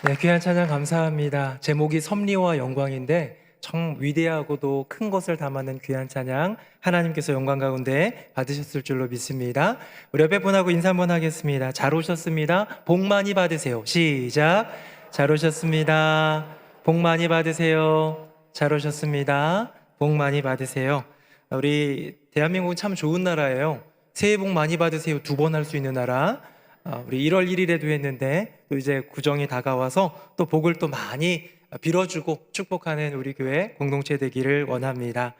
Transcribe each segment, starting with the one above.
네, 귀한 찬양 감사합니다. 제목이 섭리와 영광인데 참 위대하고도 큰 것을 담아낸 귀한 찬양 하나님께서 영광 가운데 받으셨을 줄로 믿습니다. 우리 옆에 분하고 인사 한번 하겠습니다. 잘 오셨습니다. 복 많이 받으세요. 시작. 잘 오셨습니다. 복 많이 받으세요. 잘 오셨습니다. 복 많이 받으세요. 우리 대한민국은 참 좋은 나라예요. 새해 복 많이 받으세요 2번 할 수 있는 나라. 우리 1월 1일에도 했는데 또 이제 구정이 다가와서 또 복을 또 많이 빌어주고 축복하는 우리 교회 공동체 되기를 원합니다.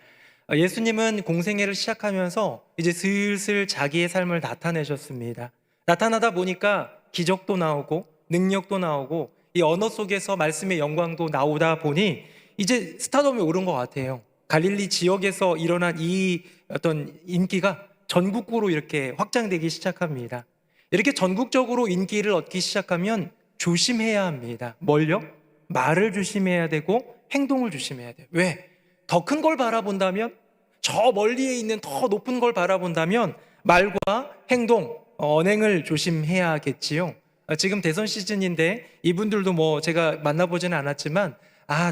예수님은 공생애를 시작하면서 이제 슬슬 자기의 삶을 나타내셨습니다. 나타나다 보니까 기적도 나오고 능력도 나오고 이 언어 속에서 말씀의 영광도 나오다 보니 이제 스타덤에 오른 것 같아요. 갈릴리 지역에서 일어난 이 어떤 인기가 전국구로 이렇게 확장되기 시작합니다. 이렇게 전국적으로 인기를 얻기 시작하면 조심해야 합니다. 뭘요? 말을 조심해야 되고 행동을 조심해야 돼요. 왜? 더 큰 걸 바라본다면, 저 멀리에 있는 더 높은 걸 바라본다면 말과 행동, 언행을 조심해야겠지요. 지금 대선 시즌인데 이분들도 뭐 제가 만나보지는 않았지만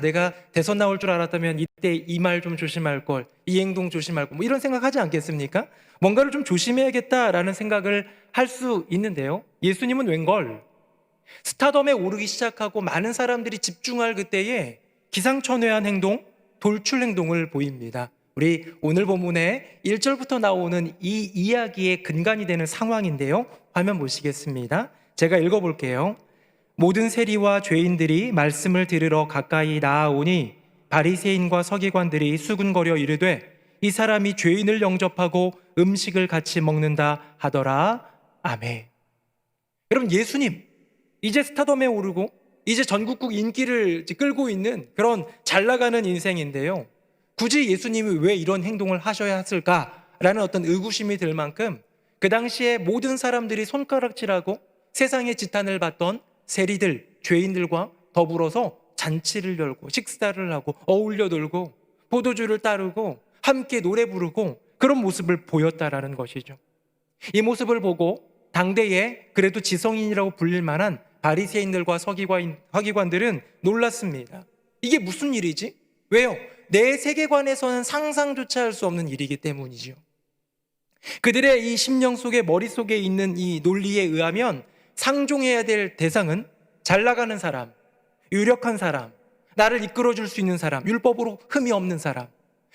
내가 대선 나올 줄 알았다면 이때 이 말 좀 조심할 걸, 이 행동 조심할 걸, 뭐 이런 생각하지 않겠습니까? 뭔가를 좀 조심해야겠다라는 생각을 할 수 있는데요. 예수님은 웬걸 스타덤에 오르기 시작하고 많은 사람들이 집중할 그때에 기상천외한 행동, 돌출 행동을 보입니다. 우리 오늘 본문에 1절부터 나오는 이 이야기의 근간이 되는 상황인데요. 화면 보시겠습니다. 제가 읽어볼게요. 모든 세리와 죄인들이 말씀을 들으러 가까이 나아오니 바리새인과 서기관들이 수군거려 이르되 이 사람이 죄인을 영접하고 음식을 같이 먹는다 하더라. 아멘. 여러분, 예수님 이제 스타덤에 오르고 이제 전국국 인기를 끌고 있는 그런 잘 나가는 인생인데요. 굳이 예수님이 왜 이런 행동을 하셔야 했을까라는 어떤 의구심이 들 만큼 그 당시에 모든 사람들이 손가락질하고 세상의 지탄을 받던 세리들, 죄인들과 더불어서 잔치를 열고 식사를 하고 어울려 놀고 포도주를 따르고 함께 노래 부르고 그런 모습을 보였다라는 것이죠. 이 모습을 보고 당대에 그래도 지성인이라고 불릴 만한 바리새인들과 서기관들은 놀랐습니다. 이게 무슨 일이지? 왜요? 내 세계관에서는 상상조차 할 수 없는 일이기 때문이죠. 그들의 이 심령 속에 머릿속에 있는 이 논리에 의하면 상종해야 될 대상은 잘 나가는 사람, 유력한 사람, 나를 이끌어줄 수 있는 사람, 율법으로 흠이 없는 사람,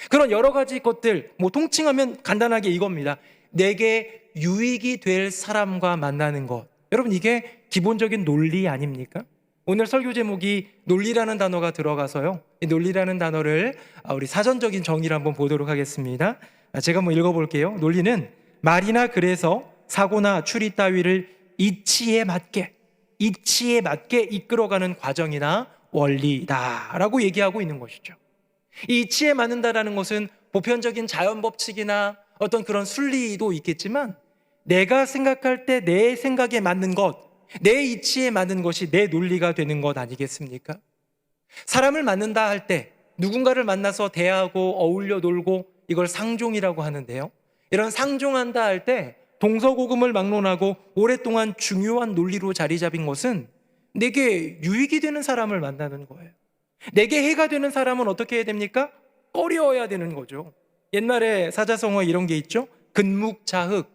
그런 여러 가지 것들, 통칭하면 간단하게 이겁니다. 내게 유익이 될 사람과 만나는 것. 여러분, 이게 기본적인 논리 아닙니까? 오늘 설교 제목이 논리라는 단어가 들어가서요. 이 논리라는 단어를 우리 사전적인 정의를 한번 보도록 하겠습니다. 제가 한번 읽어볼게요. 논리는 말이나 글에서 사고나 추리 따위를 이치에 맞게 이끌어가는 과정이나 원리다라고 얘기하고 있는 것이죠. 이 이치에 맞는다라는 것은 보편적인 자연 법칙이나 어떤 그런 순리도 있겠지만 내가 생각할 때 내 생각에 맞는 것, 내 이치에 맞는 것이 내 논리가 되는 것 아니겠습니까? 사람을 만난다 할 때 누군가를 만나서 대하고 어울려 놀고 이걸 상종이라고 하는데요. 이런 상종한다 할 때 동서고금을 막론하고 오랫동안 중요한 논리로 자리 잡은 것은 내게 유익이 되는 사람을 만나는 거예요. 내게 해가 되는 사람은 어떻게 해야 됩니까? 꺼려야 되는 거죠. 옛날에 사자성어 이런 게 있죠. 근묵자흑,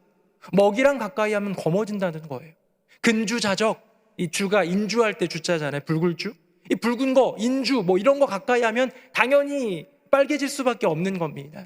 먹이랑 가까이 하면 검어진다는 거예요. 근주자적, 이 주가 인주할 때 주자잖아요. 붉을 주. 이 붉은 거, 인주 이런 거 가까이 하면 당연히 빨개질 수밖에 없는 겁니다.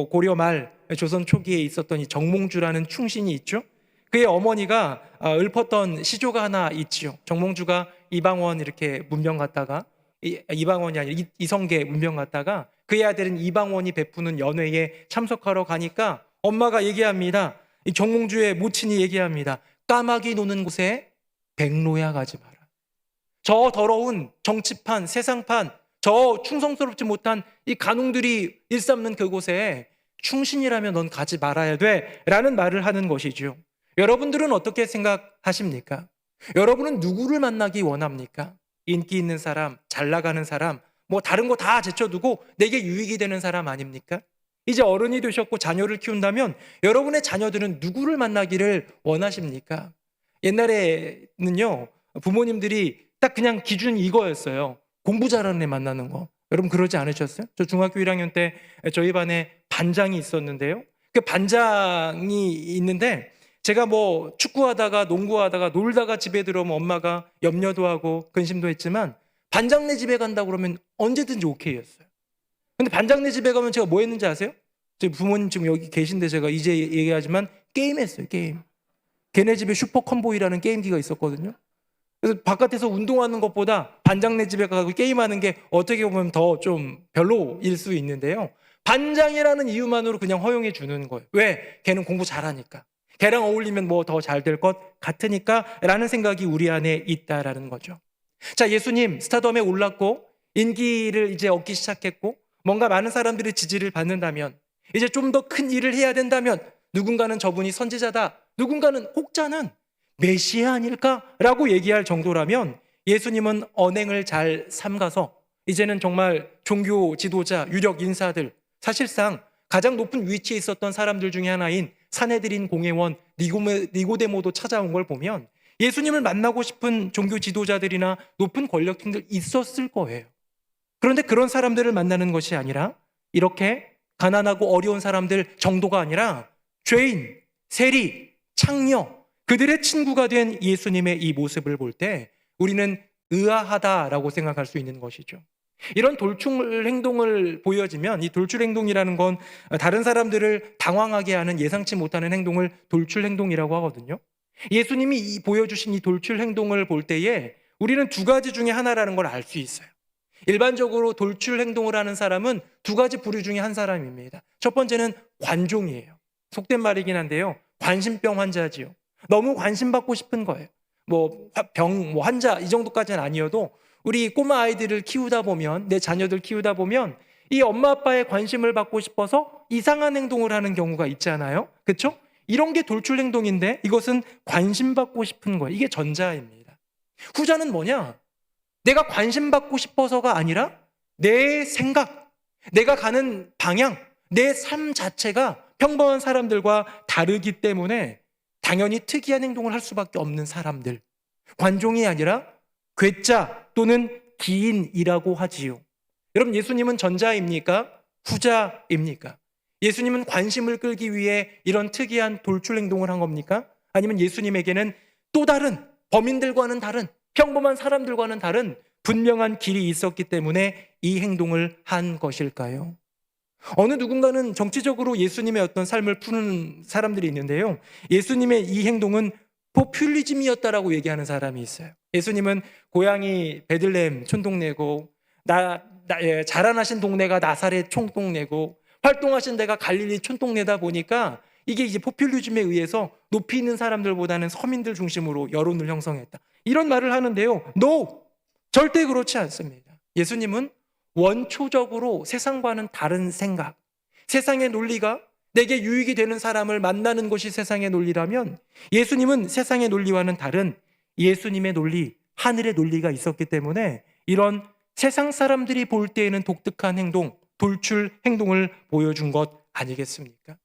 고려 말 조선 초기에 있었던 이 정몽주라는 충신이 있죠. 그의 어머니가 읊었던 시조가 하나 있지요. 정몽주가 이방원 이렇게 문병 갔다가 이방원이 아니라 이성계 문병 갔다가 그의 아들은 이방원이 베푸는 연회에 참석하러 가니까 엄마가 얘기합니다. 이 정몽주의 모친이 얘기합니다. 까마귀 노는 곳에 백로야 가지 마라. 저 더러운 정치판, 세상판, 저 충성스럽지 못한 이 간웅들이 일삼는 그곳에 충신이라면 넌 가지 말아야 돼 라는 말을 하는 것이죠. 여러분들은 어떻게 생각하십니까? 여러분은 누구를 만나기 원합니까? 인기 있는 사람, 잘 나가는 사람, 다른 거 다 제쳐두고 내게 유익이 되는 사람 아닙니까? 이제 어른이 되셨고 자녀를 키운다면 여러분의 자녀들은 누구를 만나기를 원하십니까? 옛날에는요 부모님들이 딱 그냥 기준이 이거였어요. 공부 잘하는 애 만나는 거. 여러분 그러지 않으셨어요? 저 중학교 1학년 때 저희 반에 반장이 있었는데요. 그 반장이 있는데 제가 뭐 축구하다가 농구하다가 놀다가 집에 들어오면 엄마가 염려도 하고 근심도 했지만 반장네 집에 간다고 그러면 언제든지 오케이였어요. 근데 반장네 집에 가면 제가 뭐 했는지 아세요? 제 부모님 지금 여기 계신데 제가 이제 얘기하지만 게임했어요. 게임. 걔네 집에 슈퍼 컴보이라는 게임기가 있었거든요. 그래서 바깥에서 운동하는 것보다 반장네 집에 가서 게임하는 게 어떻게 보면 더 좀 별로일 수 있는데요. 반장이라는 이유만으로 그냥 허용해 주는 거예요. 왜? 걔는 공부 잘하니까. 걔랑 어울리면 뭐 더 잘 될 것 같으니까 라는 생각이 우리 안에 있다라는 거죠. 자, 예수님 스타덤에 올랐고 인기를 이제 얻기 시작했고 뭔가 많은 사람들의 지지를 받는다면 이제 좀 더 큰 일을 해야 된다면 누군가는 저분이 선지자다, 누군가는 혹자는 메시아 아닐까라고 얘기할 정도라면 예수님은 언행을 잘 삼가서 이제는 정말 종교 지도자, 유력 인사들, 사실상 가장 높은 위치에 있었던 사람들 중에 하나인 산헤드린 공회원 니고데모도 찾아온 걸 보면 예수님을 만나고 싶은 종교 지도자들이나 높은 권력층들 있었을 거예요. 그런데 그런 사람들을 만나는 것이 아니라 이렇게 가난하고 어려운 사람들 정도가 아니라 죄인, 세리, 창녀, 그들의 친구가 된 예수님의 이 모습을 볼 때 우리는 의아하다라고 생각할 수 있는 것이죠. 이런 돌출 행동을 보여지면 이 돌출 행동이라는 건 다른 사람들을 당황하게 하는 예상치 못하는 행동을 돌출 행동이라고 하거든요. 예수님이 보여주신 이 돌출 행동을 볼 때에 우리는 두 가지 중에 하나라는 걸 알 수 있어요. 일반적으로 돌출 행동을 하는 사람은 두 가지 부류 중에 한 사람입니다. 첫 번째는 관종이에요. 속된 말이긴 한데요. 관심병 환자지요. 너무 관심받고 싶은 거예요. 환자 이 정도까지는 아니어도 우리 꼬마 아이들을 키우다 보면, 내 자녀들 키우다 보면 이 엄마 아빠의 관심을 받고 싶어서 이상한 행동을 하는 경우가 있잖아요. 그렇죠? 이런 게 돌출 행동인데 이것은 관심받고 싶은 거예요. 이게 전자입니다. 후자는 뭐냐? 내가 관심받고 싶어서가 아니라 내 생각, 내가 가는 방향, 내 삶 자체가 평범한 사람들과 다르기 때문에 당연히 특이한 행동을 할 수밖에 없는 사람들. 관종이 아니라 괴짜 또는 기인이라고 하지요. 여러분, 예수님은 전자입니까? 후자입니까? 예수님은 관심을 끌기 위해 이런 특이한 돌출 행동을 한 겁니까? 아니면 예수님에게는 또 다른, 범인들과는 다른, 평범한 사람들과는 다른 분명한 길이 있었기 때문에 이 행동을 한 것일까요? 어느 누군가는 정치적으로 예수님의 어떤 삶을 푸는 사람들이 있는데요. 예수님의 이 행동은 포퓰리즘이었다라고 얘기하는 사람이 있어요. 예수님은 고향이 베들레헴 촌동네고 자라나신 동네가 나사렛 촌동네고 활동하신 데가 갈릴리 촌동네다 보니까 이게 이제 포퓰리즘에 의해서 높이 있는 사람들보다는 서민들 중심으로 여론을 형성했다. 이런 말을 하는데요. No! 절대 그렇지 않습니다. 예수님은 원초적으로 세상과는 다른 생각, 세상의 논리가 내게 유익이 되는 사람을 만나는 것이 세상의 논리라면 예수님은 세상의 논리와는 다른 예수님의 논리, 하늘의 논리가 있었기 때문에 이런 세상 사람들이 볼 때에는 독특한 행동, 돌출 행동을 보여준 것 아니겠습니까?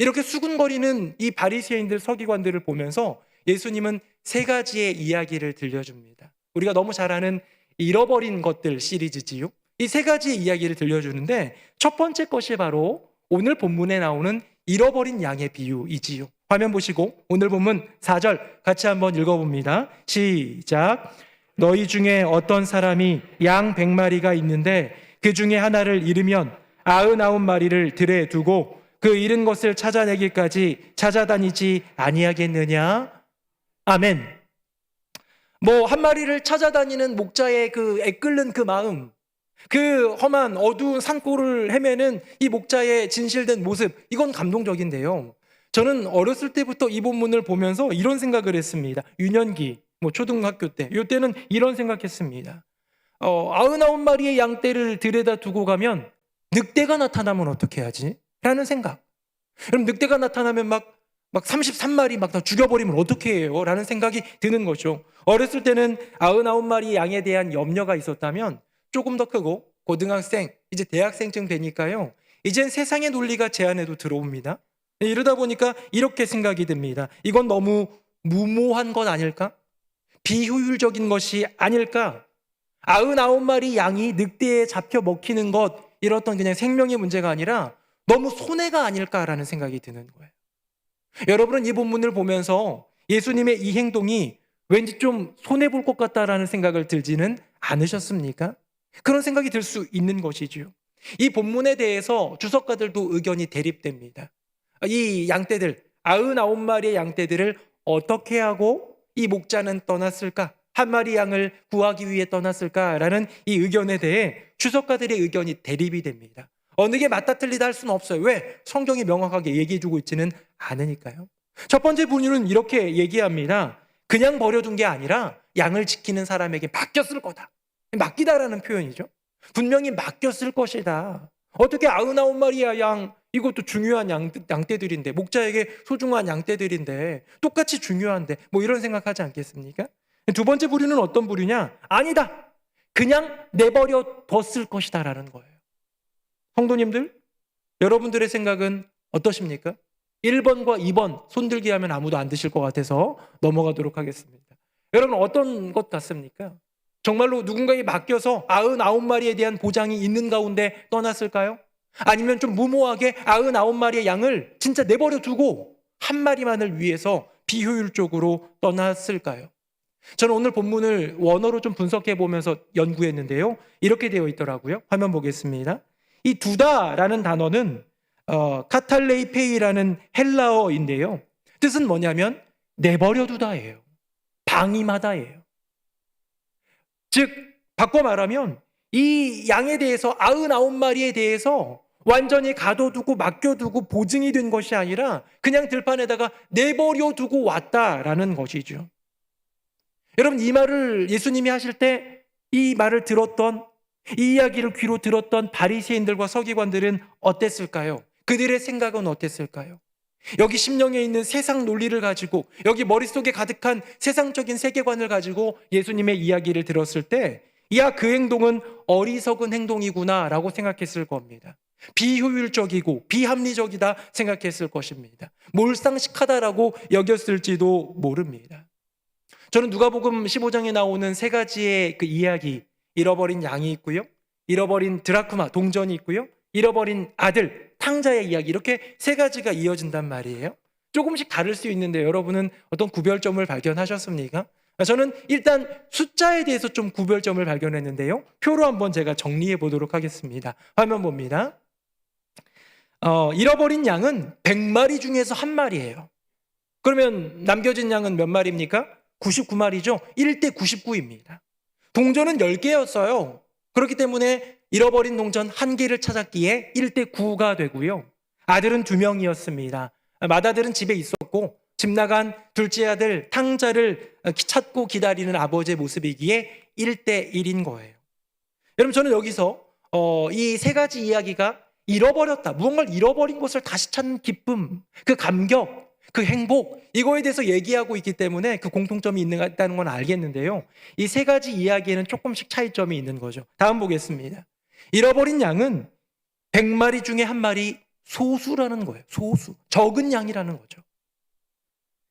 이렇게 수군거리는 이 바리새인들 서기관들을 보면서 예수님은 세 가지의 이야기를 들려줍니다. 우리가 너무 잘 아는 잃어버린 것들 시리즈지요. 이 세 가지 이야기를 들려주는데 첫 번째 것이 바로 오늘 본문에 나오는 잃어버린 양의 비유이지요. 화면 보시고 오늘 본문 4절 같이 한번 읽어봅니다. 시작. 너희 중에 어떤 사람이 양 100마리가 있는데 그 중에 하나를 잃으면 99마리를 들에 두고 그 잃은 것을 찾아내기까지 찾아다니지 아니하겠느냐? 아멘. 한 마리를 찾아다니는 목자의 그 애끓는 그 마음, 그 험한 어두운 산골을 헤매는 이 목자의 진실된 모습, 이건 감동적인데요. 저는 어렸을 때부터 이 본문을 보면서 이런 생각을 했습니다. 유년기, 초등학교 때, 이때는 이런 생각했습니다. 99마리의 양떼를 들여다 두고 가면 늑대가 나타나면 어떻게 하지? 라는 생각. 그럼 늑대가 나타나면 막 33마리 다 죽여버리면 어떻게 해요? 라는 생각이 드는 거죠. 어렸을 때는 99마리 양에 대한 염려가 있었다면 조금 더 크고 고등학생, 이제 대학생쯤 되니까요. 이젠 세상의 논리가 제 안에도 들어옵니다. 이러다 보니까 이렇게 생각이 듭니다. 이건 너무 무모한 것 아닐까? 비효율적인 것이 아닐까? 99마리 양이 늑대에 잡혀 먹히는 것, 이렇던 그냥 생명의 문제가 아니라 너무 손해가 아닐까라는 생각이 드는 거예요. 여러분은 이 본문을 보면서 예수님의 이 행동이 왠지 좀 손해볼 것 같다라는 생각을 들지는 않으셨습니까? 그런 생각이 들 수 있는 것이지요. 이 본문에 대해서 주석가들도 의견이 대립됩니다. 이 양떼들, 99마리의 양떼들을 어떻게 하고 이 목자는 떠났을까? 한 마리 양을 구하기 위해 떠났을까라는 이 의견에 대해 주석가들의 의견이 대립이 됩니다. 어느 게 맞다 틀리다 할 수는 없어요. 왜? 성경이 명확하게 얘기해주고 있지는 않으니까요. 첫 번째 분류는 이렇게 얘기합니다. 그냥 버려둔 게 아니라 양을 지키는 사람에게 맡겼을 거다. 맡기다라는 표현이죠. 분명히 맡겼을 것이다. 어떻게 99마리야 양, 이것도 중요한 양떼들인데, 목자에게 소중한 양떼들인데 똑같이 중요한데 뭐 이런 생각하지 않겠습니까? 두 번째 부류는 어떤 부류냐? 아니다. 그냥 내버려 뒀을 것이다 라는 거예요. 성도님들, 여러분들의 생각은 어떠십니까? 1번과 2번 손들기 하면 아무도 안 드실 것 같아서 넘어가도록 하겠습니다. 여러분 어떤 것 같습니까? 정말로 누군가에게 맡겨서 99마리에 대한 보장이 있는 가운데 떠났을까요? 아니면 좀 무모하게 99마리의 양을 진짜 내버려 두고 한 마리만을 위해서 비효율적으로 떠났을까요? 저는 오늘 본문을 원어로 좀 분석해 보면서 연구했는데요. 이렇게 되어 있더라고요. 화면 보겠습니다. 이 두다라는 단어는 카탈레이페이라는 헬라어인데요. 뜻은 뭐냐면 내버려 두다예요. 방임하다예요. 즉 바꿔 말하면 이 양에 대해서 99마리에 대해서 완전히 가둬두고 맡겨두고 보증이 된 것이 아니라 그냥 들판에다가 내버려 두고 왔다라는 것이죠. 여러분 이 말을 예수님이 하실 때 이 말을 들었던, 이 이야기를 귀로 들었던 바리새인들과 서기관들은 어땠을까요? 그들의 생각은 어땠을까요? 여기 심령에 있는 세상 논리를 가지고, 여기 머릿속에 가득한 세상적인 세계관을 가지고 예수님의 이야기를 들었을 때, 야, 그 행동은 어리석은 행동이구나 라고 생각했을 겁니다. 비효율적이고 비합리적이다 생각했을 것입니다. 몰상식하다라고 여겼을지도 모릅니다. 저는 누가복음 15장에 나오는 세 가지의 그 이야기, 잃어버린 양이 있고요, 잃어버린 드라크마, 동전이 있고요, 잃어버린 아들, 탕자의 이야기, 이렇게 세 가지가 이어진단 말이에요. 조금씩 다를 수 있는데 여러분은 어떤 구별점을 발견하셨습니까? 저는 일단 숫자에 대해서 좀 구별점을 발견했는데요. 표로 한번 제가 정리해 보도록 하겠습니다. 화면 봅니다. 잃어버린 양은 100마리 중에서 한 마리예요. 그러면 남겨진 양은 몇 마리입니까? 99마리죠. 1대 99입니다. 동전은 10개였어요. 그렇기 때문에 잃어버린 동전 1개를 찾았기에 1대 9가 되고요. 아들은 2명이었습니다. 맏아들은 집에 있었고 집 나간 둘째 아들 탕자를 찾고 기다리는 아버지의 모습이기에 1대 1인 거예요. 여러분 저는 여기서 이 세 가지 이야기가 잃어버렸다, 무언가를 잃어버린 것을 다시 찾는 기쁨, 그 감격, 그 행복, 이거에 대해서 얘기하고 있기 때문에 그 공통점이 있다는 건 알겠는데요. 이 세 가지 이야기에는 조금씩 차이점이 있는 거죠. 다음 보겠습니다. 잃어버린 양은 100마리 중에 한 마리 소수라는 거예요. 소수, 적은 양이라는 거죠.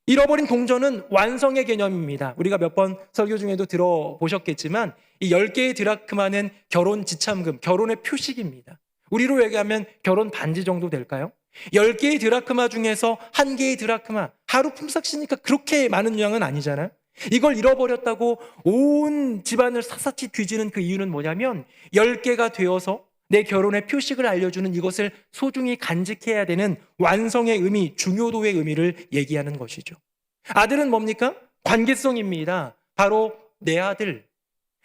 잃어버린 동전은 완성의 개념입니다. 우리가 몇 번 설교 중에도 들어보셨겠지만 이 10개의 드라크마는 결혼 지참금, 결혼의 표식입니다. 우리로 얘기하면 결혼 반지 정도 될까요? 10개의 드라크마 중에서 1개의 드라크마, 하루 품삯 쓰니까 그렇게 많은 양은 아니잖아요. 이걸 잃어버렸다고 온 집안을 샅샅이 뒤지는 그 이유는 뭐냐면 10개가 되어서 내 결혼의 표식을 알려주는, 이것을 소중히 간직해야 되는 완성의 의미, 중요도의 의미를 얘기하는 것이죠. 아들은 뭡니까? 관계성입니다. 바로 내 아들,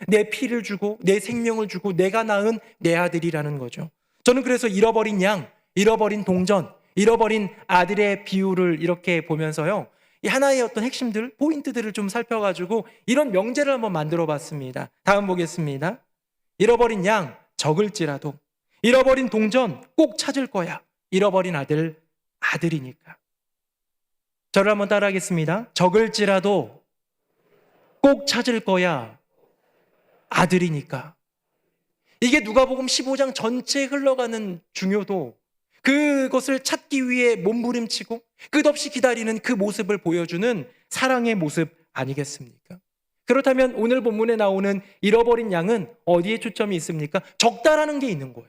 내 피를 주고 내 생명을 주고 내가 낳은 내 아들이라는 거죠. 저는 그래서 잃어버린 양, 잃어버린 동전, 잃어버린 아들의 비유를 이렇게 보면서요, 이 하나의 어떤 핵심들, 포인트들을 좀 살펴가지고 이런 명제를 한번 만들어 봤습니다. 다음 보겠습니다. 잃어버린 양 적을지라도, 잃어버린 동전 꼭 찾을 거야. 잃어버린 아들, 아들이니까. 저를 한번 따라하겠습니다. 적을지라도 꼭 찾을 거야. 아들이니까. 이게 누가복음 15장 전체에 흘러가는 중요도, 그것을 찾기 위해 몸부림치고 끝없이 기다리는 그 모습을 보여주는 사랑의 모습 아니겠습니까? 그렇다면 오늘 본문에 나오는 잃어버린 양은 어디에 초점이 있습니까? 적다라는 게 있는 거예요.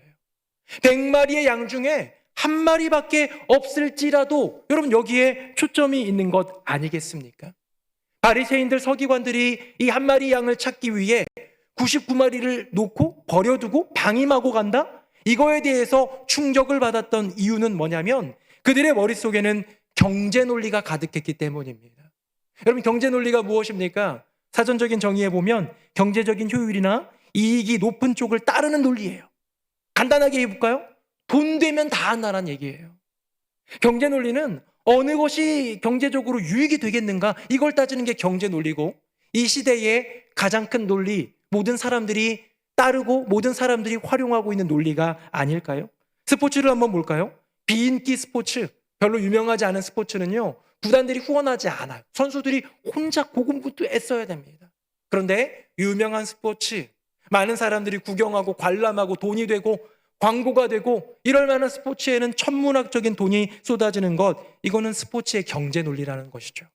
100마리의 양 중에 한 마리밖에 없을지라도 여러분 여기에 초점이 있는 것 아니겠습니까? 바리새인들 서기관들이 이 한 마리 양을 찾기 위해 99마리를 놓고 버려두고 방임하고 간다? 이거에 대해서 충격을 받았던 이유는 뭐냐면 그들의 머릿속에는 경제 논리가 가득했기 때문입니다. 여러분 경제 논리가 무엇입니까? 사전적인 정의에 보면 경제적인 효율이나 이익이 높은 쪽을 따르는 논리예요. 간단하게 해볼까요? 돈 되면 다 한다는 얘기예요. 경제 논리는 어느 것이 경제적으로 유익이 되겠는가 이걸 따지는 게 경제 논리고 이 시대의 가장 큰 논리, 모든 사람들이 따르고 모든 사람들이 활용하고 있는 논리가 아닐까요? 스포츠를 한번 볼까요? 비인기 스포츠, 별로 유명하지 않은 스포츠는요 구단들이 후원하지 않아요. 선수들이 혼자 고군분투 애써야 됩니다. 그런데 유명한 스포츠, 많은 사람들이 구경하고 관람하고 돈이 되고 광고가 되고 이럴 만한 스포츠에는 천문학적인 돈이 쏟아지는 것, 이거는 스포츠의 경제 논리라는 것이죠.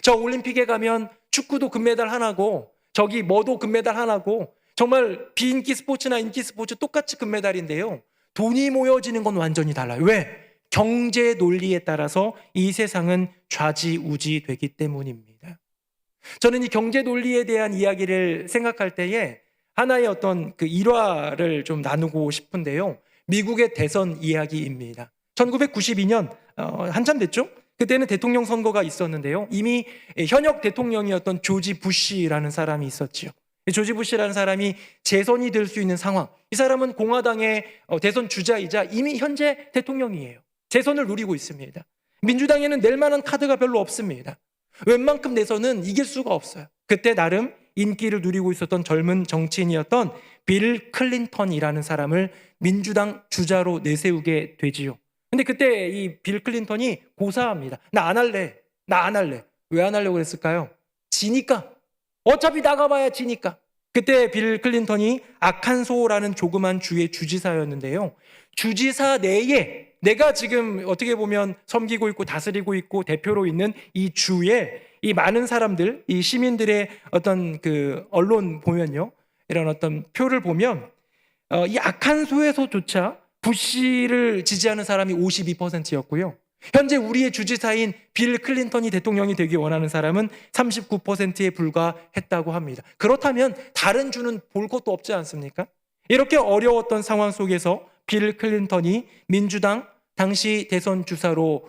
저 올림픽에 가면 축구도 금메달 하나고 저기 뭐도 금메달 하나고 정말 비인기 스포츠나 인기 스포츠 똑같이 금메달인데요. 돈이 모여지는 건 완전히 달라요. 왜? 경제 논리에 따라서 이 세상은 좌지우지 되기 때문입니다. 저는 이 경제 논리에 대한 이야기를 생각할 때에 하나의 어떤 그 일화를 좀 나누고 싶은데요. 미국의 대선 이야기입니다. 1992년 한참 됐죠? 그때는 대통령 선거가 있었는데요. 이미 현역 대통령이었던 조지 부시라는 사람이 있었지요. 조지 부시라는 사람이 재선이 될 수 있는 상황. 이 사람은 공화당의 대선 주자이자 이미 현재 대통령이에요. 재선을 누리고 있습니다. 민주당에는 낼 만한 카드가 별로 없습니다. 웬만큼 내서는 이길 수가 없어요. 그때 나름 인기를 누리고 있었던 젊은 정치인이었던 빌 클린턴이라는 사람을 민주당 주자로 내세우게 되지요. 근데 그때 이 빌 클린턴이 고사합니다. 나 안 할래. 나 안 할래. 왜 안 하려고 그랬을까요? 지니까. 어차피 나가봐야 지니까. 그때 빌 클린턴이 아칸소라는 조그만 주의 주지사였는데요. 주지사 내에 내가 지금 어떻게 보면 섬기고 있고 다스리고 있고 대표로 있는 이 주에 이 많은 사람들, 이 시민들의 어떤 그 언론 보면요. 이런 어떤 표를 보면 이 아칸소에서조차 부시를 지지하는 사람이 52%였고요. 현재 우리의 주지사인 빌 클린턴이 대통령이 되기 원하는 사람은 39%에 불과했다고 합니다. 그렇다면 다른 주는 볼 것도 없지 않습니까? 이렇게 어려웠던 상황 속에서 빌 클린턴이 민주당 당시 대선 주자로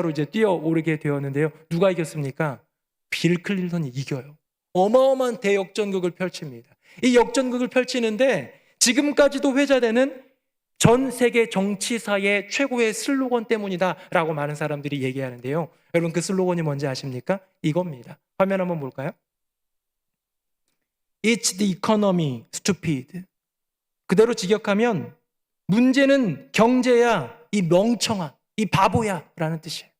이제 뛰어오르게 되었는데요. 누가 이겼습니까? 빌 클린턴이 이겨요. 어마어마한 대역전극을 펼칩니다. 이 역전극을 펼치는데 지금까지도 회자되는 전 세계 정치사의 최고의 슬로건 때문이다라고 많은 사람들이 얘기하는데요. 여러분 그 슬로건이 뭔지 아십니까? 이겁니다. 화면 한번 볼까요? It's the economy, stupid. 그대로 직역하면 문제는 경제야, 이 멍청아, 이 바보야 라는 뜻이에요.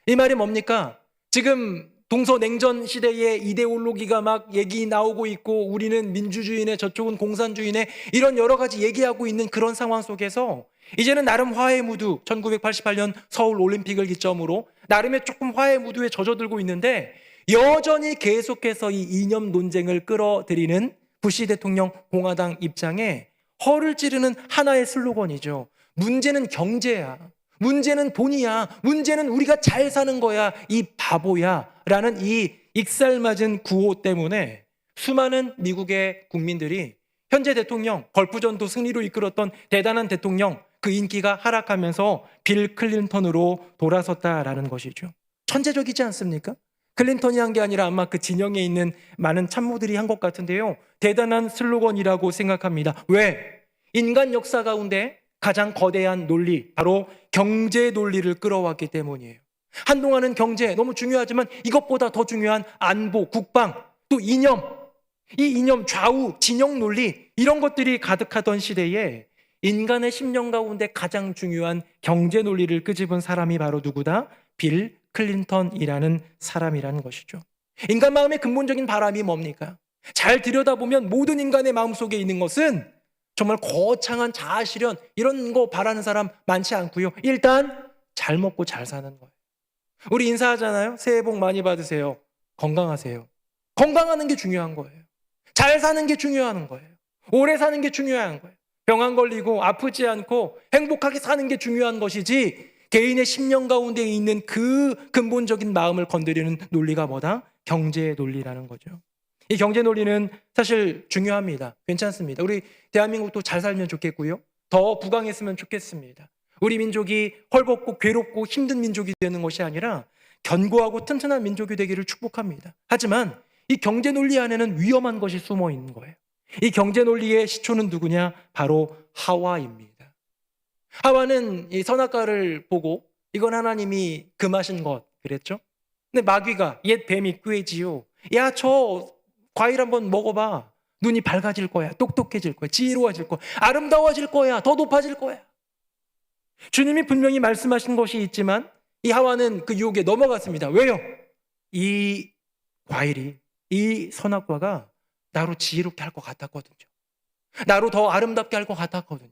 이 말이 뭡니까? 지금 동서냉전 시대의 이데올로기가 막 얘기 나오고 있고 우리는 민주주의네 저쪽은 공산주의네 이런 여러 가지 얘기하고 있는 그런 상황 속에서 이제는 나름 화해 무드 1988년 서울 올림픽을 기점으로 나름의 조금 화해 무드에 젖어들고 있는데 여전히 계속해서 이 이념 논쟁을 끌어들이는 부시 대통령 공화당 입장에 허를 찌르는 하나의 슬로건이죠. 문제는 경제야. 문제는 돈이야. 문제는 우리가 잘 사는 거야. 이 바보야. 라는 이 익살맞은 구호 때문에 수많은 미국의 국민들이 현재 대통령, 걸프전도 승리로 이끌었던 대단한 대통령, 그 인기가 하락하면서 빌 클린턴으로 돌아섰다라는 것이죠. 천재적이지 않습니까? 클린턴이 한 게 아니라 아마 그 진영에 있는 많은 참모들이 한 것 같은데요. 대단한 슬로건이라고 생각합니다. 왜? 인간 역사 가운데 가장 거대한 논리, 바로 경제 논리를 끌어왔기 때문이에요. 한동안은 경제 너무 중요하지만 이것보다 더 중요한 안보, 국방, 또 이념, 이 이념 좌우, 진영 논리 이런 것들이 가득하던 시대에 인간의 심령 가운데 가장 중요한 경제 논리를 끄집은 사람이 바로 누구다? 빌 클린턴이라는 사람이라는 것이죠. 인간 마음의 근본적인 바람이 뭡니까? 잘 들여다보면 모든 인간의 마음속에 있는 것은 정말 거창한 자아 실현 이런 거 바라는 사람 많지 않고요. 일단 잘 먹고 잘 사는 거예요. 우리 인사하잖아요. 새해 복 많이 받으세요. 건강하세요. 건강하는 게 중요한 거예요. 잘 사는 게 중요한 거예요. 오래 사는 게 중요한 거예요. 병 안 걸리고 아프지 않고 행복하게 사는 게 중요한 것이지, 개인의 심령 가운데 있는 그 근본적인 마음을 건드리는 논리가 뭐다? 경제 논리라는 거죠. 이 경제 논리는 사실 중요합니다. 괜찮습니다. 우리 대한민국도 잘 살면 좋겠고요. 더 부강했으면 좋겠습니다. 우리 민족이 헐벗고 괴롭고 힘든 민족이 되는 것이 아니라 견고하고 튼튼한 민족이 되기를 축복합니다. 하지만 이 경제 논리 안에는 위험한 것이 숨어 있는 거예요. 이 경제 논리의 시초는 누구냐? 바로 하와입니다. 하와는 이 선악과를 보고 이건 하나님이 금하신 것 그랬죠? 근데 마귀가 옛 뱀이 꾀지요. 야, 저 과일 한번 먹어봐. 눈이 밝아질 거야. 똑똑해질 거야. 지혜로워질 거야. 아름다워질 거야. 더 높아질 거야. 주님이 분명히 말씀하신 것이 있지만 이 하와는 그 유혹에 넘어갔습니다. 왜요? 이 과일이, 이 선악과가 나로 지혜롭게 할 것 같았거든요. 나로 더 아름답게 할 것 같았거든요.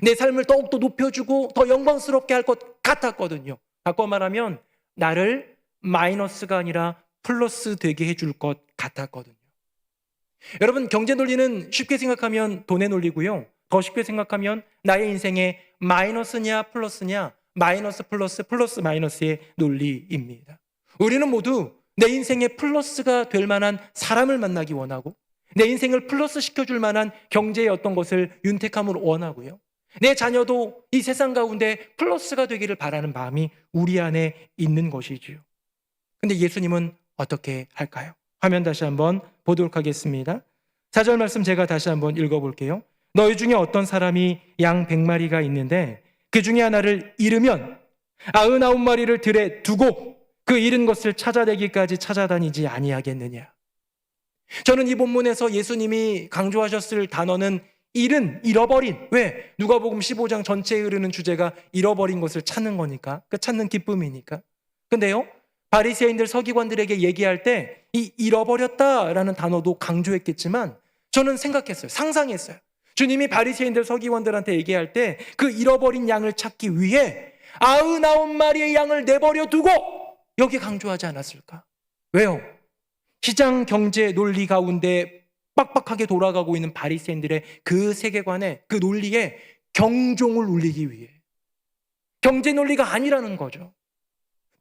내 삶을 더욱더 높여주고 더 영광스럽게 할 것 같았거든요. 바꿔 말하면 나를 마이너스가 아니라 플러스 되게 해줄 것 같았거든요. 여러분, 경제 논리는 쉽게 생각하면 돈의 논리고요. 더 쉽게 생각하면 나의 인생에 마이너스냐 플러스냐, 마이너스 플러스, 플러스 마이너스의 논리입니다. 우리는 모두 내 인생에 플러스가 될 만한 사람을 만나기 원하고, 내 인생을 플러스 시켜줄 만한 경제의 어떤 것을 윤택함을 원하고요. 내 자녀도 이 세상 가운데 플러스가 되기를 바라는 마음이 우리 안에 있는 것이지요. 근데 예수님은 어떻게 할까요? 화면 다시 한번 보도록 하겠습니다. 4절 말씀 제가 다시 한번 읽어볼게요. 너희 중에 어떤 사람이 양 100마리가 있는데 그 중에 하나를 잃으면 99마리를 들에 두고 그 잃은 것을 찾아내기까지 찾아다니지 아니하겠느냐. 저는 이 본문에서 예수님이 강조하셨을 단어는 잃은, 잃어버린. 왜? 누가복음 15장 전체에 흐르는 주제가 잃어버린 것을 찾는 거니까, 그 찾는 기쁨이니까. 근데요, 바리새인들 서기관들에게 얘기할 때 이 잃어버렸다라는 단어도 강조했겠지만 저는 생각했어요. 상상했어요. 주님이 바리새인들 서기관들한테 얘기할 때 그 잃어버린 양을 찾기 위해 99마리의 양을 내버려 두고 여기 강조하지 않았을까? 왜요? 시장 경제 논리 가운데 빡빡하게 돌아가고 있는 바리새인들의 그 세계관에, 그 논리에 경종을 울리기 위해. 경제 논리가 아니라는 거죠.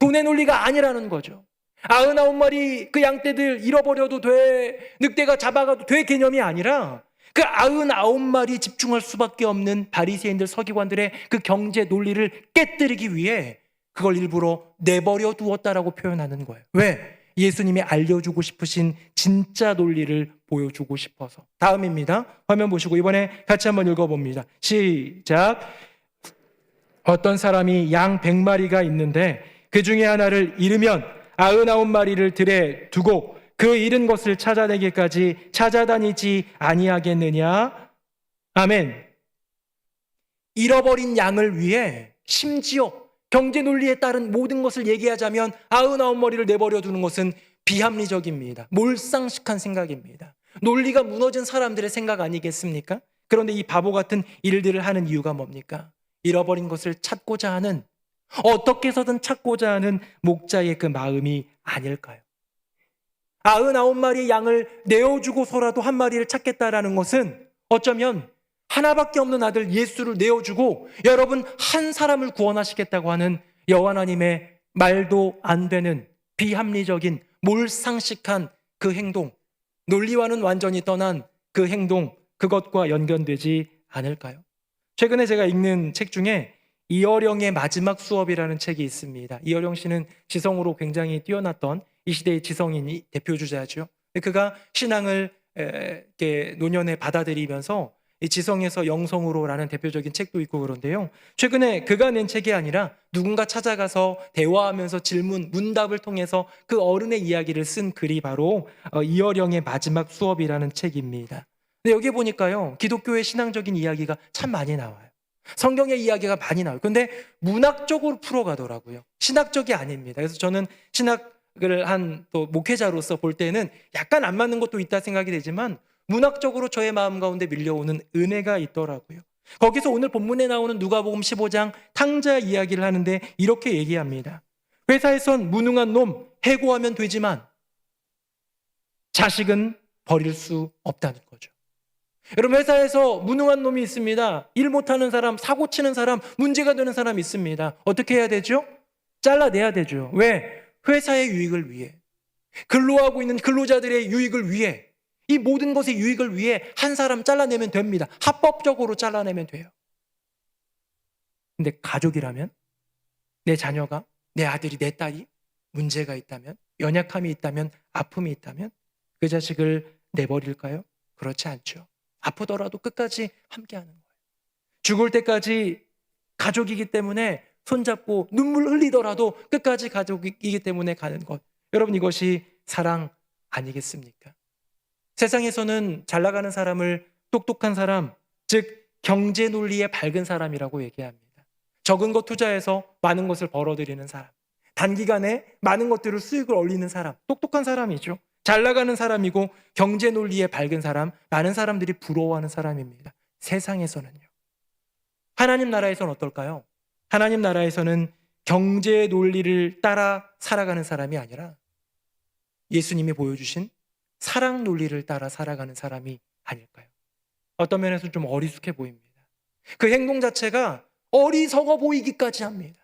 돈의 논리가 아니라는 거죠. 99마리 그 양떼들 잃어버려도 돼, 늑대가 잡아가도 돼 개념이 아니라 그 99마리 집중할 수밖에 없는 바리새인들 서기관들의 그 경제 논리를 깨뜨리기 위해 그걸 일부러 내버려 두었다라고 표현하는 거예요. 왜? 예수님이 알려주고 싶으신 진짜 논리를 보여주고 싶어서. 다음입니다. 화면 보시고 이번에 같이 한번 읽어봅니다. 시작. 어떤 사람이 양 100마리가 있는데 그 중에 하나를 잃으면 99마리를 들에 두고 그 잃은 것을 찾아내기까지 찾아다니지 아니하겠느냐. 아멘. 잃어버린 양을 위해 심지어 경제 논리에 따른 모든 것을 얘기하자면 99마리를 내버려 두는 것은 비합리적입니다. 몰상식한 생각입니다. 논리가 무너진 사람들의 생각 아니겠습니까? 그런데 이 바보 같은 일들을 하는 이유가 뭡니까? 잃어버린 것을 찾고자 하는, 어떻게 해서든 찾고자 하는 목자의 그 마음이 아닐까요? 99마리의 양을 내어주고서라도 한 마리를 찾겠다라는 것은 어쩌면 하나밖에 없는 아들 예수를 내어주고 여러분 한 사람을 구원하시겠다고 하는 여호와 하나님의 말도 안 되는 비합리적인 몰상식한 그 행동, 논리와는 완전히 떠난 그 행동, 그것과 연관되지 않을까요? 최근에 제가 읽는 책 중에 이어령의 마지막 수업이라는 책이 있습니다. 이어령 씨는 지성으로 굉장히 뛰어났던 이 시대의 지성인이 대표주자죠. 그가 신앙을 이렇게 노년에 받아들이면서 이 지성에서 영성으로라는 대표적인 책도 있고 그런데요. 최근에 그가 낸 책이 아니라 누군가 찾아가서 대화하면서 질문, 문답을 통해서 그 어른의 이야기를 쓴 글이 바로 이어령의 마지막 수업이라는 책입니다. 근데 여기 보니까요, 기독교의 신앙적인 이야기가 참 많이 나와요. 성경의 이야기가 많이 나와요. 근데 문학적으로 풀어가더라고요. 신학적이 아닙니다. 그래서 저는 신학을 한 또 목회자로서 볼 때는 약간 안 맞는 것도 있다 생각이 되지만 문학적으로 저의 마음 가운데 밀려오는 은혜가 있더라고요. 거기서 오늘 본문에 나오는 누가복음 15장 탕자 이야기를 하는데 이렇게 얘기합니다. 회사에선 무능한 놈 해고하면 되지만, 자식은 버릴 수 없다는 거죠. 여러분, 회사에서 무능한 놈이 있습니다. 일 못하는 사람, 사고 치는 사람, 문제가 되는 사람이 있습니다. 어떻게 해야 되죠? 잘라내야 되죠. 왜? 회사의 유익을 위해, 근로하고 있는 근로자들의 유익을 위해, 이 모든 것의 유익을 위해 한 사람 잘라내면 됩니다. 합법적으로 잘라내면 돼요. 근데 가족이라면, 내 자녀가, 내 아들이, 내 딸이 문제가 있다면, 연약함이 있다면, 아픔이 있다면 그 자식을 내버릴까요? 그렇지 않죠. 아프더라도 끝까지 함께하는 거예요. 죽을 때까지 가족이기 때문에 손잡고 눈물 흘리더라도 끝까지 가족이기 때문에 가는 것. 여러분, 이것이 사랑 아니겠습니까? 세상에서는 잘 나가는 사람을 똑똑한 사람, 즉 경제 논리에 밝은 사람이라고 얘기합니다. 적은 것 투자해서 많은 것을 벌어들이는 사람, 단기간에 많은 것들을 수익을 올리는 사람, 똑똑한 사람이죠. 잘 나가는 사람이고 경제 논리에 밝은 사람, 많은 사람들이 부러워하는 사람입니다. 세상에서는요. 하나님 나라에서는 어떨까요? 하나님 나라에서는 경제 논리를 따라 살아가는 사람이 아니라 예수님이 보여주신 사랑 논리를 따라 살아가는 사람이 아닐까요? 어떤 면에서 좀 어리숙해 보입니다. 그 행동 자체가 어리석어 보이기까지 합니다.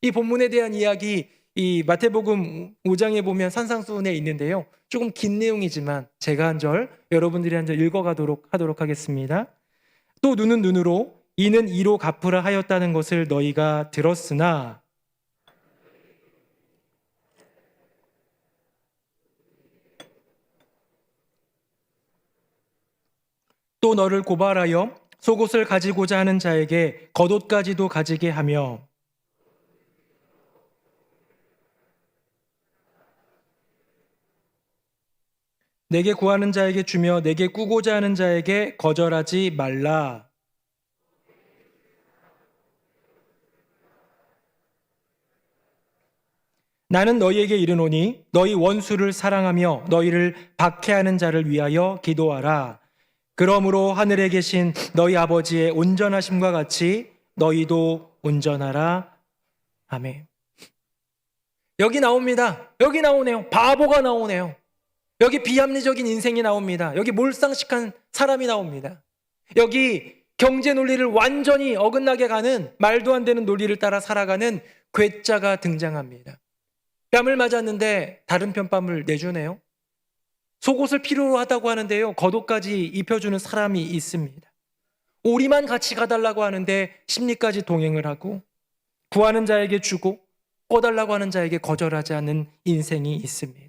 이 본문에 대한 이야기, 이 마태복음 5장에 보면 산상수훈에 있는데요. 조금 긴 내용이지만 제가 한 절, 여러분들이 한 절 읽어가도록 하도록 하겠습니다. 또 눈은 눈으로, 이는 이로 갚으라 하였다는 것을 너희가 들었으나 또 너를 고발하여 속옷을 가지고자 하는 자에게 겉옷까지도 가지게 하며 내게 구하는 자에게 주며 내게 꾸고자 하는 자에게 거절하지 말라. 나는 너희에게 이르노니 너희 원수를 사랑하며 너희를 박해하는 자를 위하여 기도하라. 그러므로 하늘에 계신 너희 아버지의 온전하심과 같이 너희도 온전하라. 아멘. 여기 나옵니다. 여기 나오네요. 바보가 나오네요. 여기 비합리적인 인생이 나옵니다. 여기 몰상식한 사람이 나옵니다. 여기 경제 논리를 완전히 어긋나게 가는, 말도 안 되는 논리를 따라 살아가는 괴짜가 등장합니다. 뺨을 맞았는데 다른 편 뺨을 내주네요. 속옷을 필요로 하다고 하는데요, 겉옷까지 입혀주는 사람이 있습니다. 오리만 같이 가달라고 하는데 심리까지 동행을 하고, 구하는 자에게 주고 꺼달라고 하는 자에게 거절하지 않는 인생이 있습니다.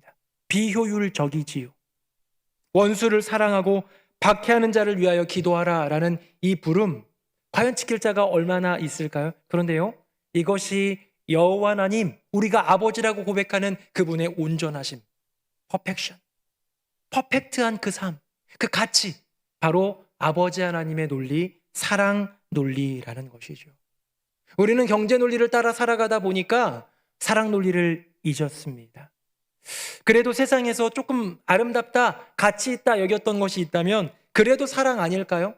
비효율적이지요. 원수를 사랑하고 박해하는 자를 위하여 기도하라 라는 이 부름, 과연 지킬 자가 얼마나 있을까요? 그런데요, 이것이 여호와 하나님, 우리가 아버지라고 고백하는 그분의 온전하심, 퍼펙션, 퍼펙트한 그 삶, 그 가치, 바로 아버지 하나님의 논리, 사랑 논리라는 것이죠. 우리는 경제 논리를 따라 살아가다 보니까 사랑 논리를 잊었습니다. 그래도 세상에서 조금 아름답다, 가치 있다 여겼던 것이 있다면 그래도 사랑 아닐까요?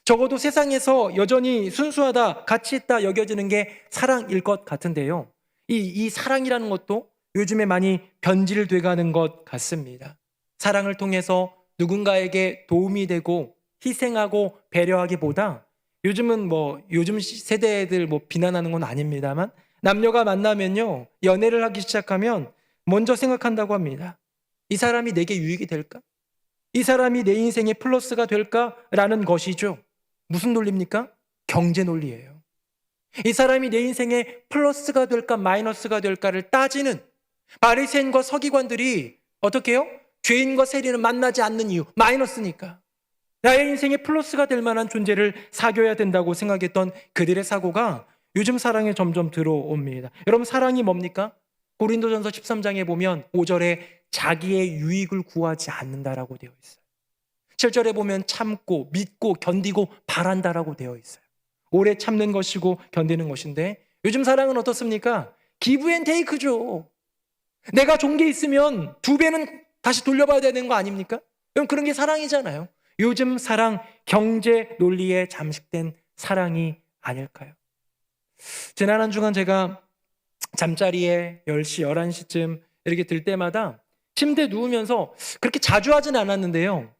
적어도 세상에서 여전히 순수하다, 가치 있다 여겨지는 게 사랑일 것 같은데요. 이 사랑이라는 것도 요즘에 많이 변질돼가는 것 같습니다. 사랑을 통해서 누군가에게 도움이 되고 희생하고 배려하기보다, 요즘은 요즘 세대들 비난하는 건 아닙니다만, 남녀가 만나면요, 연애를 하기 시작하면 먼저 생각한다고 합니다. 이 사람이 내게 유익이 될까? 이 사람이 내 인생의 플러스가 될까라는 것이죠. 무슨 논리입니까? 경제 논리예요. 이 사람이 내 인생의 플러스가 될까 마이너스가 될까를 따지는 바리새인과 서기관들이 어떻게 해요? 죄인과 세리는 만나지 않는 이유, 마이너스니까. 나의 인생의 플러스가 될 만한 존재를 사귀어야 된다고 생각했던 그들의 사고가 요즘 사랑에 점점 들어옵니다. 여러분, 사랑이 뭡니까? 고린도전서 13장에 보면 5절에 자기의 유익을 구하지 않는다라고 되어 있어요. 7절에 보면 참고 믿고 견디고 바란다라고 되어 있어요. 오래 참는 것이고 견디는 것인데, 요즘 사랑은 어떻습니까? 기브 앤 테이크죠. 내가 좋은 게 있으면 2배는 다시 돌려봐야 되는 거 아닙니까? 그럼 그런 게 사랑이잖아요. 요즘 사랑, 경제 논리에 잠식된 사랑이 아닐까요? 지난 한 주간 제가 잠자리에 10시, 11시쯤 이렇게 들 때마다 침대에 누우면서 그렇게 자주 하진 않았는데요.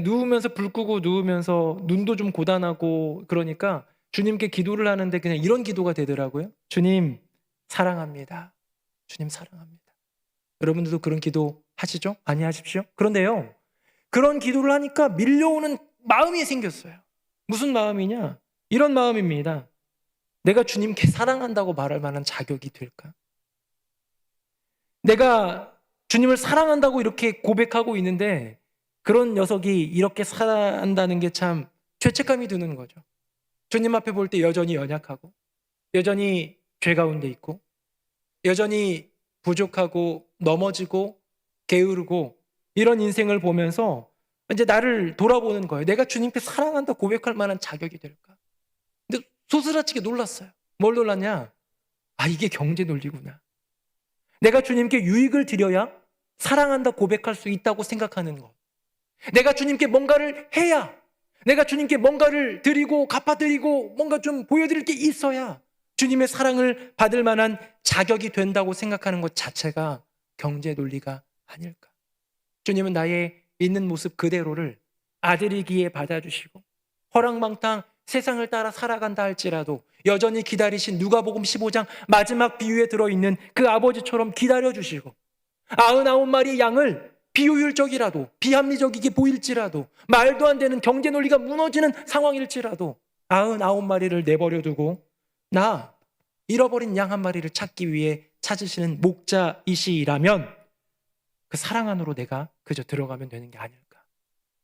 누우면서 불 끄고 누우면서 눈도 좀 고단하고 그러니까 주님께 기도를 하는데 그냥 이런 기도가 되더라고요. 주님 사랑합니다. 주님 사랑합니다. 여러분들도 그런 기도 하시죠? 많이 하십시오. 그런데요, 그런 기도를 하니까 밀려오는 마음이 생겼어요. 무슨 마음이냐? 이런 마음입니다. 내가 주님께 사랑한다고 말할 만한 자격이 될까? 내가 주님을 사랑한다고 이렇게 고백하고 있는데 그런 녀석이 이렇게 살아간다는 게 참 죄책감이 드는 거죠. 주님 앞에 볼 때 여전히 연약하고 여전히 죄 가운데 있고 여전히 부족하고 넘어지고 게으르고 이런 인생을 보면서 이제 나를 돌아보는 거예요. 내가 주님께 사랑한다 고백할 만한 자격이 될까? 근데 소스라치게 놀랐어요. 뭘 놀랐냐? 아, 이게 경제 논리구나. 내가 주님께 유익을 드려야 사랑한다 고백할 수 있다고 생각하는 것. 내가 주님께 뭔가를 해야, 내가 주님께 뭔가를 드리고 갚아드리고 뭔가 좀 보여드릴 게 있어야 주님의 사랑을 받을 만한 자격이 된다고 생각하는 것 자체가 경제 논리가 아닐까. 주님은 나의 있는 모습 그대로를 아들이기에 받아주시고 허랑방탕 세상을 따라 살아간다 할지라도 여전히 기다리신 누가복음 15장 마지막 비유에 들어있는 그 아버지처럼 기다려주시고 99마리의 양을 비효율적이라도 비합리적이게 보일지라도 말도 안 되는 경제 논리가 무너지는 상황일지라도 99마리를 내버려두고 나 잃어버린 양 한 마리를 찾기 위해 찾으시는 목자이시라면 그 사랑 안으로 내가 그저 들어가면 되는 게 아닐까.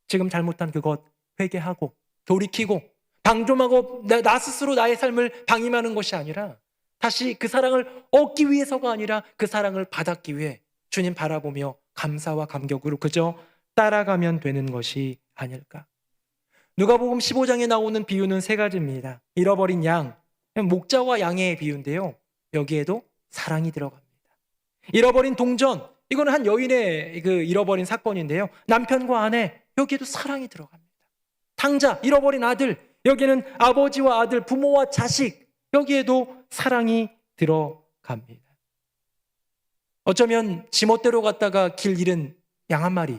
지금 잘못한 그것 회개하고 돌이키고 방종하고 나 스스로 나의 삶을 방임하는 것이 아니라 다시 그 사랑을 얻기 위해서가 아니라 그 사랑을 받았기 위해 주님 바라보며 감사와 감격으로 그저 따라가면 되는 것이 아닐까. 누가복음 15장에 나오는 비유는 세 가지입니다. 잃어버린 양, 목자와 양의 비유인데요. 여기에도 사랑이 들어갑니다. 잃어버린 동전, 이거는 한 여인의 그 잃어버린 사건인데요. 남편과 아내, 여기에도 사랑이 들어갑니다. 탕자, 잃어버린 아들, 여기는 아버지와 아들, 부모와 자식, 여기에도 사랑이 들어갑니다. 어쩌면 지멋대로 갔다가 길 잃은 양 한 마리,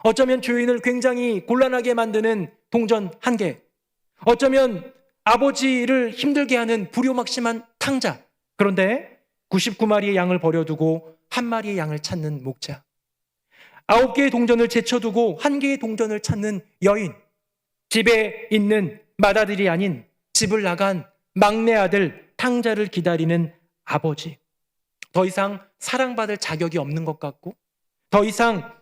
어쩌면 주인을 굉장히 곤란하게 만드는 동전 한 개, 어쩌면 아버지를 힘들게 하는 불효막심한 탕자, 그런데 99마리의 양을 버려두고 한 마리의 양을 찾는 목자, 9개의 동전을 제쳐두고 1개의 동전을 찾는 여인, 집에 있는 맏아들이 아닌 집을 나간 막내 아들 탕자를 기다리는 아버지, 더 이상 사랑받을 자격이 없는 것 같고 더 이상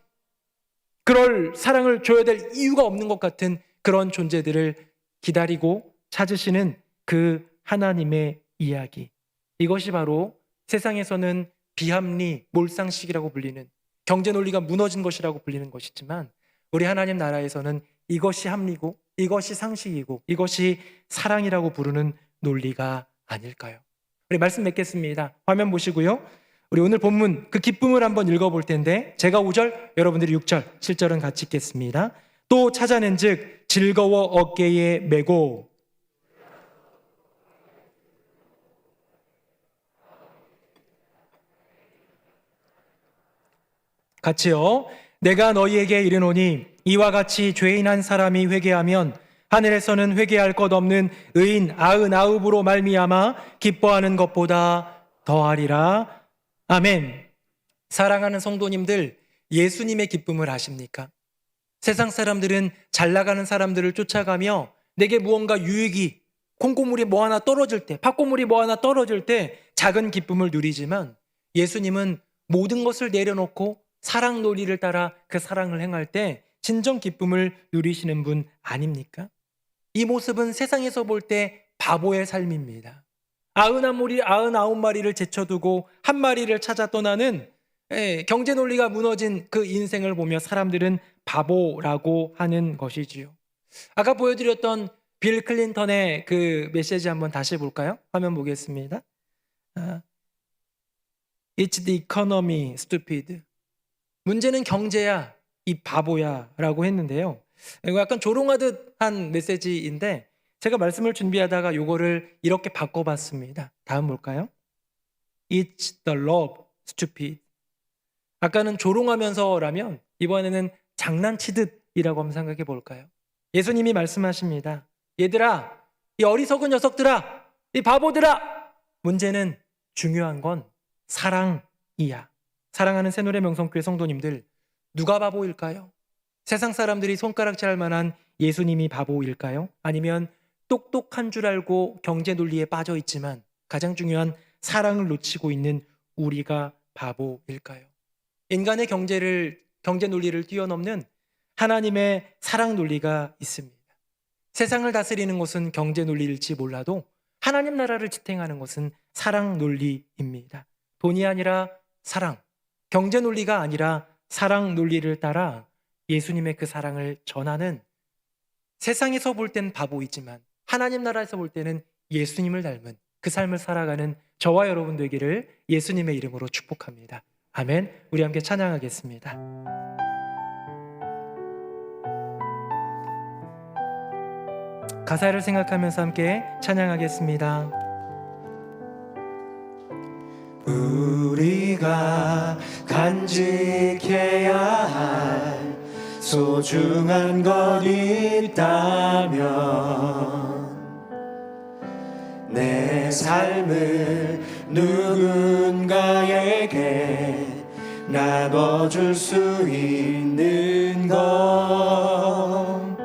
그럴 사랑을 줘야 될 이유가 없는 것 같은 그런 존재들을 기다리고 찾으시는 그 하나님의 이야기, 이것이 바로 세상에서는 비합리, 몰상식이라고 불리는 경제 논리가 무너진 것이라고 불리는 것이지만 우리 하나님 나라에서는 이것이 합리고 이것이 상식이고 이것이 사랑이라고 부르는 논리가 아닐까요? 우리 말씀 맺겠습니다. 화면 보시고요. 우리 오늘 본문 그 기쁨을 한번 읽어볼 텐데 제가 5절, 여러분들이 6절, 7절은 같이 읽겠습니다. 또 찾아낸 즉 즐거워 어깨에 메고. 같이요. 내가 너희에게 이르노니 이와 같이 죄인 한 사람이 회개하면 하늘에서는 회개할 것 없는 의인 99으로 말미암아 기뻐하는 것보다 더하리라. 아멘. 사랑하는 성도님들, 예수님의 기쁨을 아십니까? 세상 사람들은 잘 나가는 사람들을 쫓아가며 내게 무언가 유익이, 콩고물이 뭐 하나 떨어질 때, 팥고물이 뭐 하나 떨어질 때 작은 기쁨을 누리지만 예수님은 모든 것을 내려놓고 사랑 논리를 따라 그 사랑을 행할 때 진정 기쁨을 누리시는 분 아닙니까? 이 모습은 세상에서 볼 때 바보의 삶입니다. 99마리를 제쳐두고 한 마리를 찾아 떠나는 경제 논리가 무너진 그 인생을 보며 사람들은 바보라고 하는 것이지요. 아까 보여드렸던 빌 클린턴의 그 메시지 한번 다시 볼까요? 화면 보겠습니다. It's the economy, stupid. 문제는 경제야, 이 바보야 라고 했는데요. 이거 약간 조롱하듯 한 메시지인데 제가 말씀을 준비하다가 요거를 이렇게 바꿔봤습니다. 다음 볼까요? It's the love, stupid. 아까는 조롱하면서라면 이번에는 장난치듯이라고 한번 생각해 볼까요? 예수님이 말씀하십니다. 얘들아, 이 어리석은 녀석들아, 이 바보들아, 문제는 중요한 건 사랑이야. 사랑하는 새노래 명성교회 성도님들, 누가 바보일까요? 세상 사람들이 손가락질할 만한 예수님이 바보일까요? 아니면 똑똑한 줄 알고 경제 논리에 빠져 있지만 가장 중요한 사랑을 놓치고 있는 우리가 바보일까요? 인간의 경제 논리를 뛰어넘는 하나님의 사랑 논리가 있습니다. 세상을 다스리는 것은 경제 논리일지 몰라도 하나님 나라를 지탱하는 것은 사랑 논리입니다. 돈이 아니라 사랑, 경제 논리가 아니라 사랑 논리를 따라 예수님의 그 사랑을 전하는, 세상에서 볼 땐 바보이지만 하나님 나라에서 볼 때는 예수님을 닮은 그 삶을 살아가는 저와 여러분 되기를 예수님의 이름으로 축복합니다. 아멘. 우리 함께 찬양하겠습니다. 가사를 생각하면서 함께 찬양하겠습니다. 우리가 간직해야 할 소중한 것 있다면 내 삶을 누군가에게 나눠줄 수 있는 것,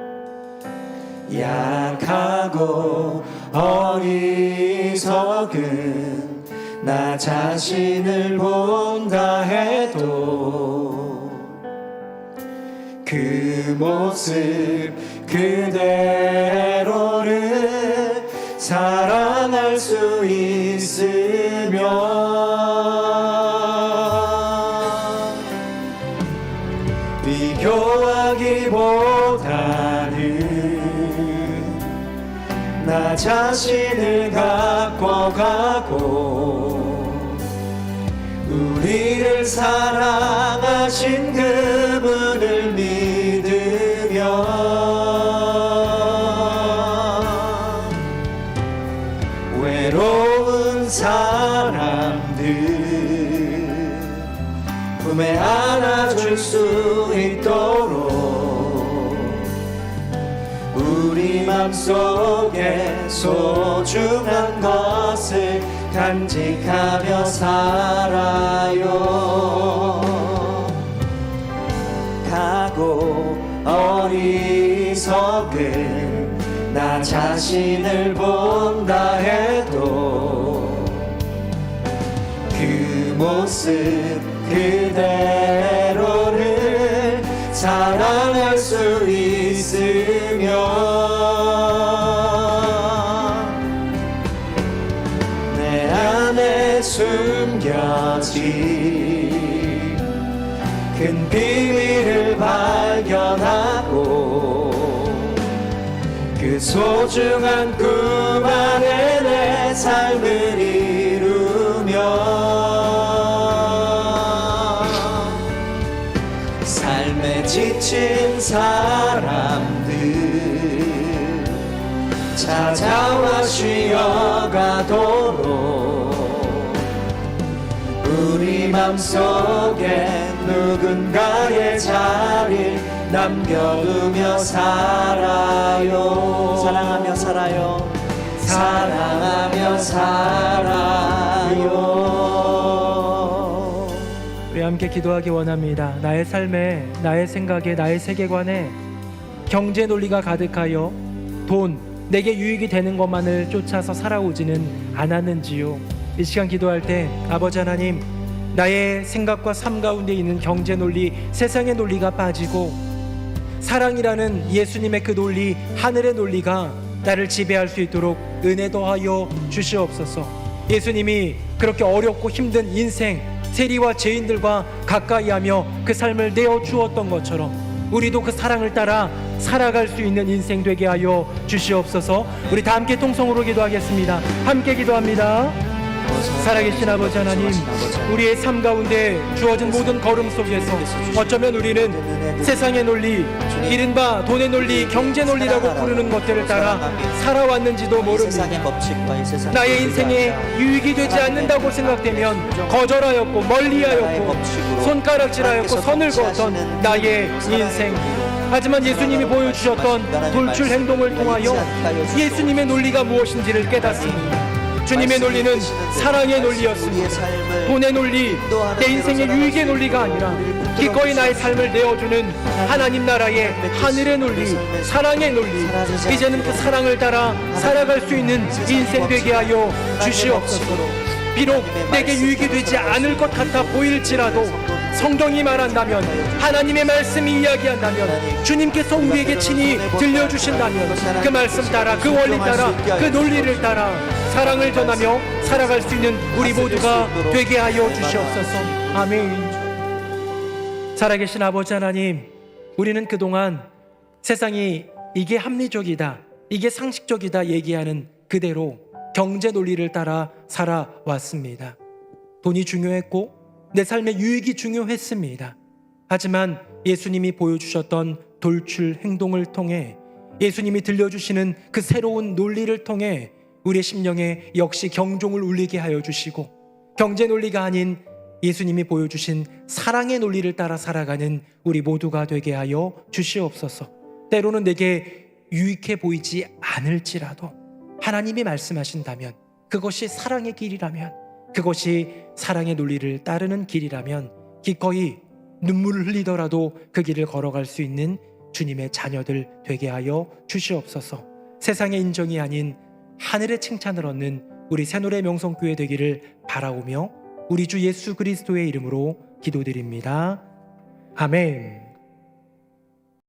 약하고 어리석은 나 자신을 본다 해도 그 모습 그대로를 사랑할 수 있으면 비교하기보다는 나 자신을 갖고 가고 우리를 사랑하신 그분을 믿으며 외로운 사람들 품에 안아줄 수 있도록 우리 맘속에 소중한 것을 간직하며 살아요. 가고 어리석은 나 자신을 본다 해도 그 모습 그대로를 사랑할 수 있으며 내 안에 숨겨진 큰 비밀을 발견하고 그 소중한 꿈 안에 내 삶을 이루며 삶에 지친 사람들 찾아와 쉬어가도록 우리 맘속에 누군가의 자리 남겨두며 살아요. 사랑하며 살아요. 사랑하며 살아요. 우리 함께 기도하기 원합니다. 나의 삶에, 나의 생각에, 나의 세계관에 경제 논리가 가득하여 돈, 내게 유익이 되는 것만을 쫓아서 살아오지는 않았는지요. 이 시간 기도할 때 아버지 하나님, 나의 생각과 삶 가운데 있는 경제 논리, 세상의 논리가 빠지고 사랑이라는 예수님의 그 논리, 하늘의 논리가 나를 지배할 수 있도록 은혜 더하여 주시옵소서. 예수님이 그렇게 어렵고 힘든 인생, 세리와 죄인들과 가까이하며 그 삶을 내어 주었던 것처럼 우리도 그 사랑을 따라 살아갈 수 있는 인생 되게 하여 주시옵소서. 우리 다 함께 통성으로 기도하겠습니다. 함께 기도합니다. 살아계신 아버지 하나님, 우리의 삶 가운데 주어진 모든 걸음 속에서 어쩌면 우리는 세상의 논리, 이른바 돈의 논리, 경제 논리라고 부르는 것들을 따라 살아왔는지도 모릅니다. 나의 인생에 유익이 되지 않는다고 생각되면 거절하였고 멀리하였고 손가락질하였고 선을 그었던 나의 인생. 하지만 예수님이 보여주셨던 돌출 행동을 통하여 예수님의 논리가 무엇인지를 깨닫습니다. 주님의 논리는 사랑의 논리였습니다. 돈의 논리, 내 인생의 유익의 논리가 아니라 기꺼이 나의 삶을 내어주는 하나님 나라의 하늘의 논리, 사랑의 논리. 이제는 그 사랑을 따라 살아갈 수 있는 인생 되게 하여 주시옵소서. 비록 내게 유익이 되지 않을 것 같아 보일지라도 성경이 말한다면, 하나님의 말씀이 이야기한다면, 주님께서 우리에게 친히 들려주신다면 그 말씀 따라, 그 원리 따라, 그 논리를 따라 사랑을 전하며 살아갈 수 있는 우리 모두가 되게 하여 주시옵소서. 아멘. 살아계신 아버지 하나님, 우리는 그동안 세상이 이게 합리적이다, 이게 상식적이다 얘기하는 그대로 경제 논리를 따라 살아왔습니다. 돈이 중요했고 내 삶의 유익이 중요했습니다. 하지만 예수님이 보여주셨던 돌출 행동을 통해, 예수님이 들려주시는 그 새로운 논리를 통해 우리의 심령에 역시 경종을 울리게 하여 주시고, 경제 논리가 아닌 예수님이 보여주신 사랑의 논리를 따라 살아가는 우리 모두가 되게 하여 주시옵소서. 때로는 내게 유익해 보이지 않을지라도 하나님이 말씀하신다면, 그것이 사랑의 길이라면, 그것이 사랑의 논리를 따르는 길이라면 기꺼이 눈물을 흘리더라도 그 길을 걸어갈 수 있는 주님의 자녀들 되게 하여 주시옵소서. 세상의 인정이 아닌 하늘의 칭찬을 얻는 우리 새노래 명성교회 되기를 바라오며 우리 주 예수 그리스도의 이름으로 기도드립니다. 아멘.